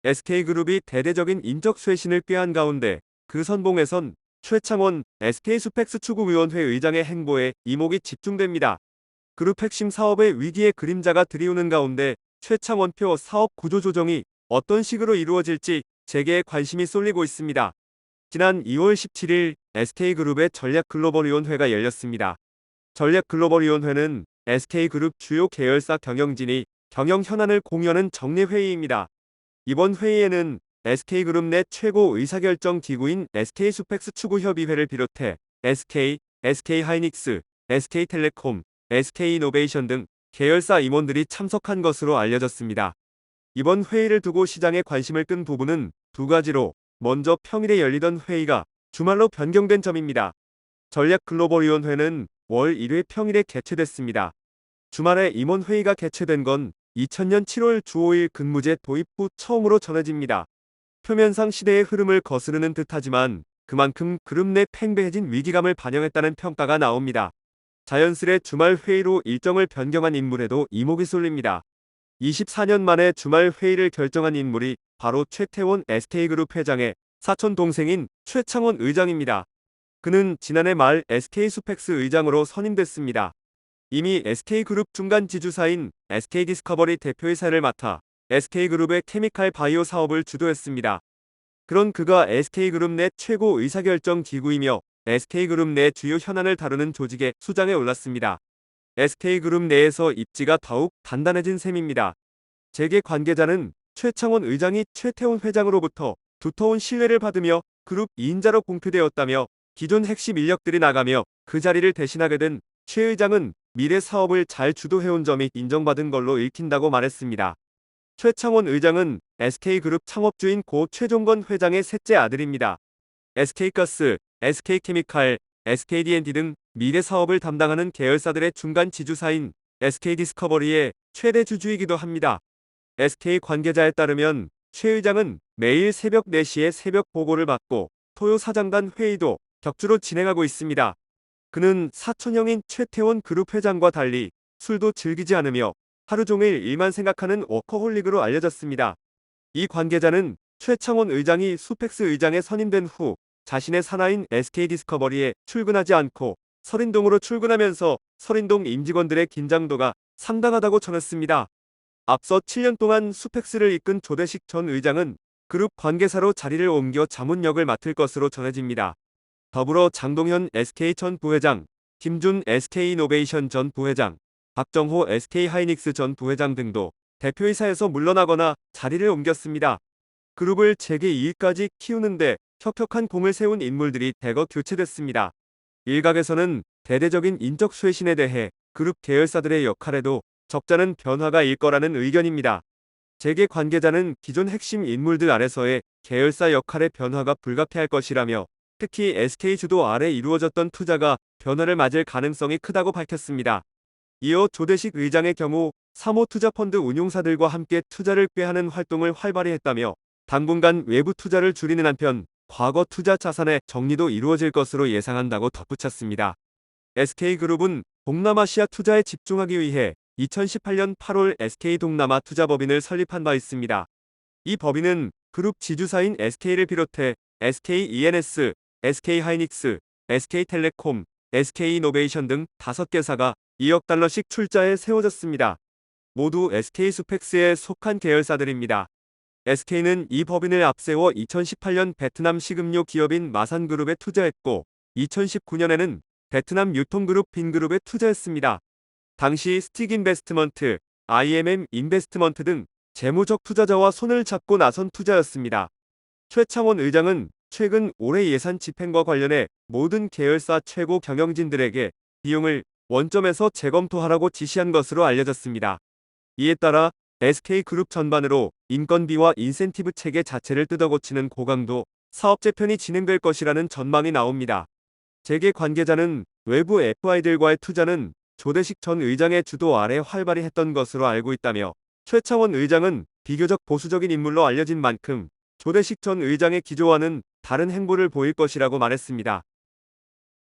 SK그룹이 대대적인 인적 쇄신을 꾀한 가운데 그 선봉에선 최창원 SK수펙스 추구위원회 의장의 행보에 이목이 집중됩니다. 그룹 핵심 사업의 위기의 그림자가 드리우는 가운데 최창원표 사업 구조 조정이 어떤 식으로 이루어질지 재계에 관심이 쏠리고 있습니다. 지난 2월 17일 SK그룹의 전략글로벌위원회가 열렸습니다. 전략글로벌위원회는 SK그룹 주요 계열사 경영진이 경영 현안을 공유하는 정례회의입니다. 이번 회의에는 SK그룹 내 최고 의사결정 기구인 SK수펙스 추구협의회를 비롯해 SK, SK하이닉스, SK텔레콤, SK이노베이션 등 계열사 임원들이 참석한 것으로 알려졌습니다. 이번 회의를 두고 시장에 관심을 끈 부분은 두 가지로, 먼저 평일에 열리던 회의가 주말로 변경된 점입니다. 전략글로벌위원회는 월 1회 평일에 개최됐습니다. 주말에 임원회의가 개최된 건 2000년 7월 주 5일 근무제 도입 후 처음으로 전해집니다. 표면상 시대의 흐름을 거스르는 듯하지만 그만큼 그룹 내 팽배해진 위기감을 반영했다는 평가가 나옵니다. 자연스레 주말 회의로 일정을 변경한 인물에도 이목이 쏠립니다. 24년 만에 주말 회의를 결정한 인물이 바로 최태원 SK그룹 회장의 사촌 동생인 최창원 의장입니다. 그는 지난해 말 SK수펙스 의장으로 선임됐습니다. 이미 SK그룹 중간 지주사인 SK디스커버리 대표이사를 맡아 SK그룹의 케미칼 바이오 사업을 주도했습니다. 그런 그가 SK그룹 내 최고 의사결정 기구이며 SK그룹 내 주요 현안을 다루는 조직의 수장에 올랐습니다. SK그룹 내에서 입지가 더욱 단단해진 셈입니다. 재계 관계자는 최창원 의장이 최태원 회장으로부터 두터운 신뢰를 받으며 그룹 2인자로 공표되었다며 기존 핵심 인력들이 나가며 그 자리를 대신하게 된 최 의장은 미래 사업을 잘 주도해온 점이 인정받은 걸로 읽힌다고 말했습니다. 최창원 의장은 SK그룹 창업주인 고 최종건 회장의 셋째 아들입니다. SK가스, SK케미칼, SKD&D 등 미래 사업을 담당하는 계열사들의 중간 지주사인 SK디스커버리의 최대 주주이기도 합니다. SK 관계자에 따르면 최 의장은 매일 새벽 4시에 새벽 보고를 받고 토요 사장단 회의도 격주로 진행하고 있습니다. 그는 사촌형인 최태원 그룹 회장과 달리 술도 즐기지 않으며 하루 종일 일만 생각하는 워커홀릭으로 알려졌습니다. 이 관계자는 최창원 의장이 수펙스 의장에 선임된 후 자신의 사나인 SK디스커버리에 출근하지 않고 설인동으로 출근하면서 설인동 임직원들의 긴장도가 상당하다고 전했습니다. 앞서 7년 동안 수펙스를 이끈 조대식 전 의장은 그룹 관계사로 자리를 옮겨 자문역을 맡을 것으로 전해집니다. 더불어 장동현 SK 전 부회장, 김준 SK이노베이션 전 부회장, 박정호 SK하이닉스 전 부회장 등도 대표이사에서 물러나거나 자리를 옮겼습니다. 그룹을 재계 2위까지 키우는데 혁혁한 공을 세운 인물들이 대거 교체됐습니다. 일각에서는 대대적인 인적 쇄신에 대해 그룹 계열사들의 역할에도 적잖은 변화가 일 거라는 의견입니다. 재계 관계자는 기존 핵심 인물들 아래서의 계열사 역할의 변화가 불가피할 것이라며 특히 SK 주도 아래 이루어졌던 투자가 변화를 맞을 가능성이 크다고 밝혔습니다. 이어 조대식 의장의 경우 사모투자펀드 운용사들과 함께 투자를 꾀하는 활동을 활발히 했다며 당분간 외부 투자를 줄이는 한편 과거 투자 자산의 정리도 이루어질 것으로 예상한다고 덧붙였습니다. SK그룹은 동남아시아 투자에 집중하기 위해 2018년 8월 SK동남아 투자법인을 설립한 바 있습니다. 이 법인은 그룹 지주사인 SK를 비롯해 SKENS, SK하이닉스, SK텔레콤, SK이노베이션 등 5개사가 2억 달러씩 출자해 세워졌습니다. 모두 SK수펙스에 속한 계열사들입니다. SK는 이 법인을 앞세워 2018년 베트남 식음료 기업인 마산그룹에 투자했고 2019년에는 베트남 유통그룹 빈그룹에 투자했습니다. 당시 스틱인베스트먼트, IMM 인베스트먼트 등 재무적 투자자와 손을 잡고 나선 투자였습니다. 최창원 의장은 최근 올해 예산 집행과 관련해 모든 계열사 최고 경영진들에게 비용을 원점에서 재검토하라고 지시한 것으로 알려졌습니다. 이에 따라 SK그룹 전반으로 인건비와 인센티브 체계 자체를 뜯어고치는 고강도 사업 재편이 진행될 것이라는 전망이 나옵니다. 재계 관계자는 외부 FI들과의 투자는 조대식 전 의장의 주도 아래 활발히 했던 것으로 알고 있다며 최창원 의장은 비교적 보수적인 인물로 알려진 만큼 조대식 전 의장의 기조와는 다른 행보를 보일 것이라고 말했습니다.